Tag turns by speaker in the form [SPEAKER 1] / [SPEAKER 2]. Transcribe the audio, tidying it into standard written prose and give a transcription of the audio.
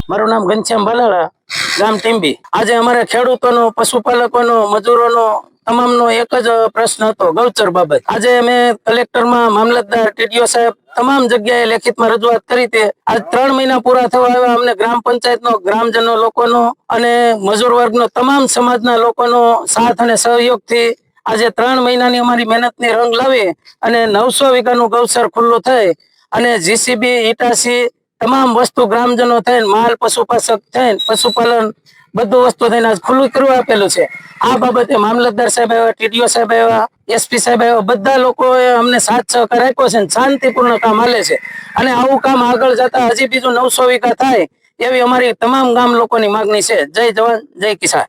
[SPEAKER 1] મારું નામ ઘનશ્યામ ભાલાળા, ગામ ટીંબી। આજે અમારે ખેડૂતોનો, પશુપાલકોનો, મજૂરોનો તમામનો એક જ પ્રશ્ન હતો ગૌચર બાબત। આજે અમે કલેક્ટરમાં, મામલતદાર, ટીડીઓ સાહેબ તમામ જગ્યાએ લેખિતમાં રજૂઆત કરી હતી। આજ 3 મહિના પૂરા થવા આવ્યા। અમને ગ્રામ પંચાયતનો, ગ્રામજનો લોકોનો અને મજૂર વર્ગનો, તમામ સમાજના લોકોનો સાથ અને સહયોગથી આજે 3 મહિનાની અમારી મહેનતની રંગ લાવી અને 900 વીઘાનું ગૌચર ખુલ્લું થઈ અને જીસીબી, ઈટાસી તમામ વસ્તુ ગ્રામજનો થઈને, માલ પશુપાલક થઈને, પશુપાલન બધું વસ્તુ થઈને આજ ખુલ્લું કરવા આપેલું છે। આ બાબતે મામલતદાર સાહેબ આવ્યા, ટીડીઓ સાહેબ આવ્યા, એસપી સાહેબ આવ્યા, બધા લોકોએ અમને સાથ સહકાર આપ્યો છે। શાંતિપૂર્ણ કામ હાલે છે અને આવું કામ આગળ જતા હજી બીજું 900 વીઘા થાય એવી અમારી તમામ ગામ લોકોની માગણી છે। જય જવાન, જય કિસાન।